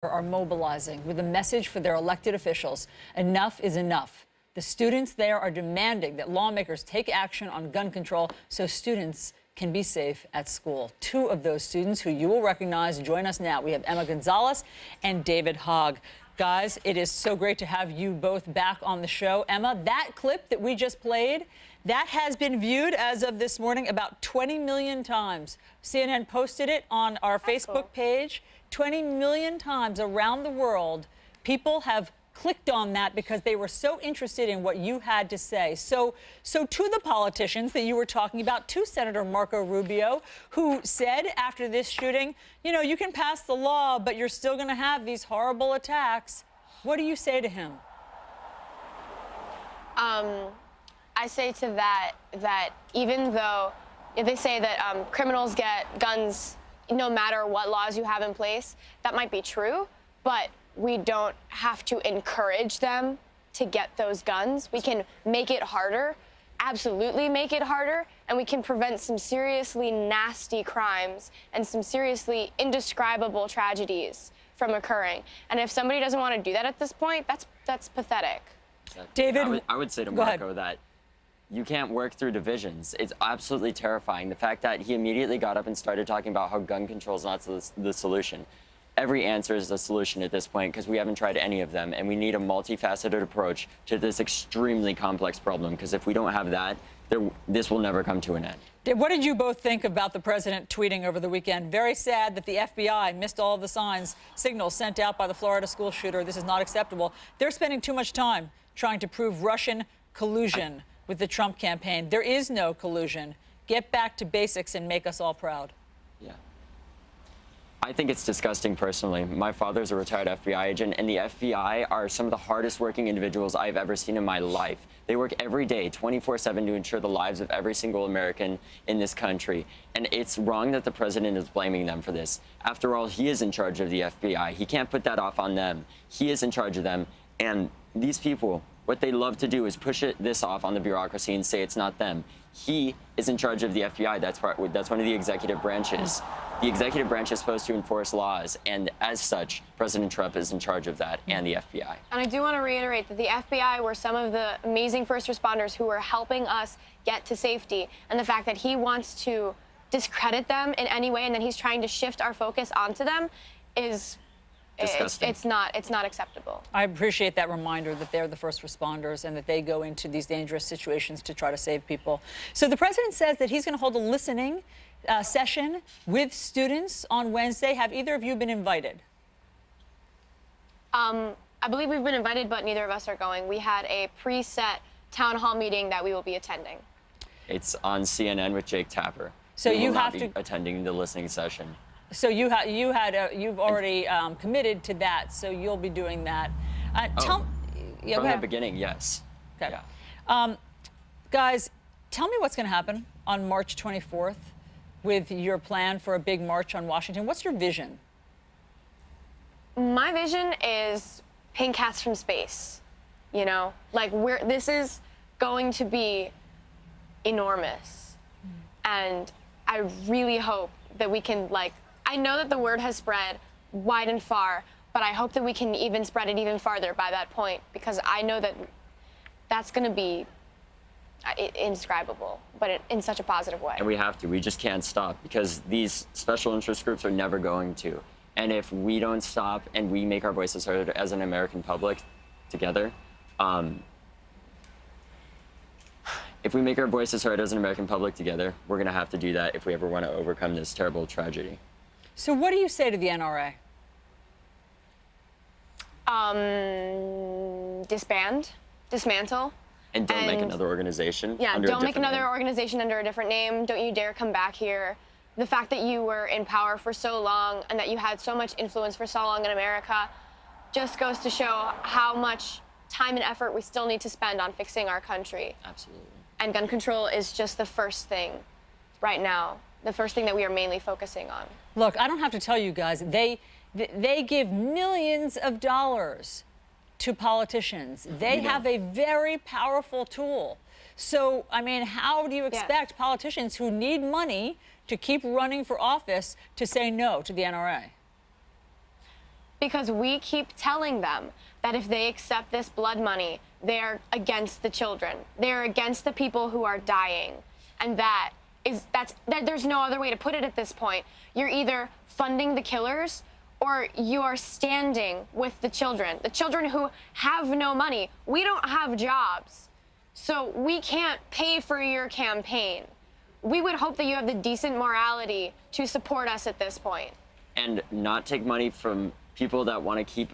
are mobilizing with a message for their elected officials. Enough is enough. The students there are demanding that lawmakers take action on gun control so students can be safe at school. Two of those students who you will recognize join us now. We have Emma Gonzalez and David Hogg. Guys, it is so great to have you both back on the show. Emma, that clip that we just played, that has been viewed as of this morning about 20 million times. CNN posted it on our Facebook page. 20 million times around the world, people have clicked on that because they were so interested in what you had to say. So to the politicians that you were talking about, to Senator Marco Rubio, who said after this shooting, you know, you can pass the law, but you're still going to have these horrible attacks. What do you say to him? I say to that even though if they say that criminals get guns no matter what laws you have in place, that might be true, but we don't have to encourage them to get those guns. We can make it harder, absolutely make it harder, and we can prevent some seriously nasty crimes and some seriously indescribable tragedies from occurring. And if somebody doesn't want to do that at this point, that's pathetic. David, I would say to Marco that you can't work through divisions. It's absolutely terrifying. The fact that he immediately got up and started talking about how gun control is not the solution. Every answer is a solution at this point because we haven't tried any of them, and we need a multifaceted approach to this extremely complex problem, because if we don't have that, this will never come to an end. What did you both think about the president tweeting over the weekend? Very sad that the FBI missed all of the signals sent out by the Florida school shooter. This is not acceptable. They're spending too much time trying to prove Russian collusion with the Trump campaign. There is no collusion. Get back to basics and make us all proud. Yeah. I think it's disgusting personally. My father's a retired FBI agent, and the FBI are some of the hardest working individuals I've ever seen in my life. They work every day, 24/7, to ensure the lives of every single American in this country. And it's wrong that the president is blaming them for this. After all, he is in charge of the FBI. He can't put that off on them. He is in charge of them. And these people, what they love to do is push this off on the bureaucracy and say it's not them. He is in charge of the FBI. That's one of the executive branches. The executive branch is supposed to enforce laws, and as such, President Trump is in charge of that, and the FBI. And I do want to reiterate that the FBI were some of the amazing first responders who were helping us get to safety, and the fact that he wants to discredit them in any way and that he's trying to shift our focus onto them is disgusting. It's not acceptable. I appreciate that reminder that they're the first responders and that they go into these dangerous situations to try to save people. So the president says that he's going to hold a listening session with students on Wednesday. Have either of you been invited? I believe we've been invited, but neither of us are going. We had a preset town hall meeting that we will be attending. It's on CNN with Jake Tapper. So you have to be attending the listening session. So you've already committed to that, so you'll be doing that. From the beginning, yes. Okay. Yeah. Guys, tell me what's going to happen on March 24th with your plan for a big march on Washington. What's your vision? My vision is pink hats from space. You know, like this is going to be enormous, and I really hope that we can I know that the word has spread wide and far, but I hope that we can even spread it even farther by that point, because I know that that's going to be indescribable, but in such a positive way. And we have to. We just can't stop, because these special interest groups are never going to. And if we don't stop and we make our voices heard as an American public together, if we make our voices heard as an American public together, we're going to have to do that if we ever want to overcome this terrible tragedy. So what do you say to the NRA? Disband, dismantle. And don't make another organization. Yeah, don't make another organization under a different name. Don't you dare come back here. The fact that you were in power for so long and that you had so much influence for so long in America just goes to show how much time and effort we still need to spend on fixing our country. Absolutely. And gun control is just the first thing right now, the first thing that we are mainly focusing on. Look, I don't have to tell you guys, they give millions of dollars to politicians. They have a very powerful tool. So, I mean, how do you expect politicians who need money to keep running for office to say no to the NRA? because we keep telling them that if they accept this blood money, they're against the children. They're against the people who are dying. And that there's no other way to put it at this point. You're either funding the killers or you are standing with the children who have no money. We don't have jobs, so we can't pay for your campaign. We would hope that you have the decent morality to support us at this point. And not take money from people that want to keep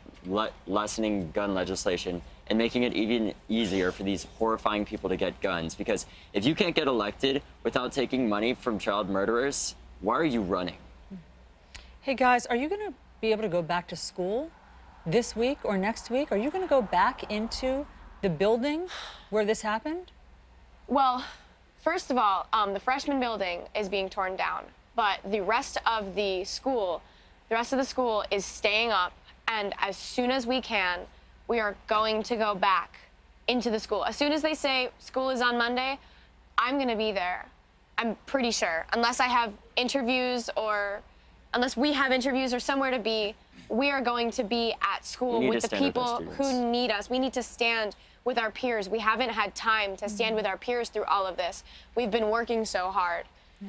lessening gun legislation and making it even easier for these horrifying people to get guns. Because if you can't get elected without taking money from child murderers, why are you running? Hey, guys, are you going to be able to go back to school this week or next week? Are you going to go back into the building where this happened? Well, first of all, the freshman building is being torn down, but the rest of the school is staying up, and as soon as we can, we are going to go back into the school. As soon as they say school is on Monday, I'm going to be there. I'm pretty sure, unless I have interviews or unless we have interviews or somewhere to be, we are going to be at school with the people who need us. We need to stand with our peers. We haven't had time to stand with our peers through all of this. We've been working so hard. Yeah.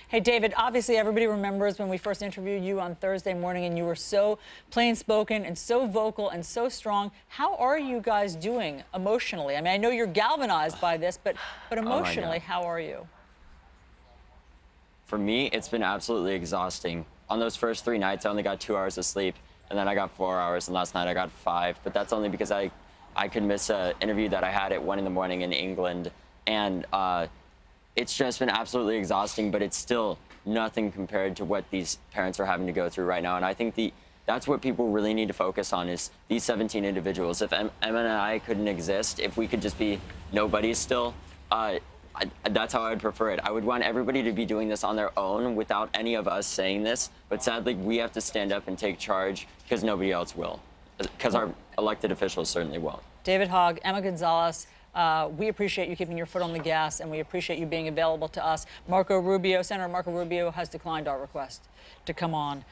Hey, David, obviously everybody remembers when we first interviewed you on Thursday morning and you were so plain-spoken and so vocal and so strong. How are you guys doing emotionally? I mean, I know you're galvanized by this, but emotionally, how are you? For me, it's been absolutely exhausting. On those first 3 nights, I only got 2 hours of sleep, and then I got 4 hours, and last night I got 5. But that's only because I could miss an interview that I had at 1 in the morning in England. And it's just been absolutely exhausting, but it's still nothing compared to what these parents are having to go through right now. And I think that's what people really need to focus on is these 17 individuals. If Emma and I couldn't exist, if we could just be nobodies still, that's how I would prefer it. I would want everybody to be doing this on their own without any of us saying this. But sadly, we have to stand up and take charge because nobody else will. Because our elected officials certainly won't. David Hogg, Emma Gonzalez, we appreciate you keeping your foot on the gas, and we appreciate you being available to us. Senator Marco Rubio has declined our request to come on.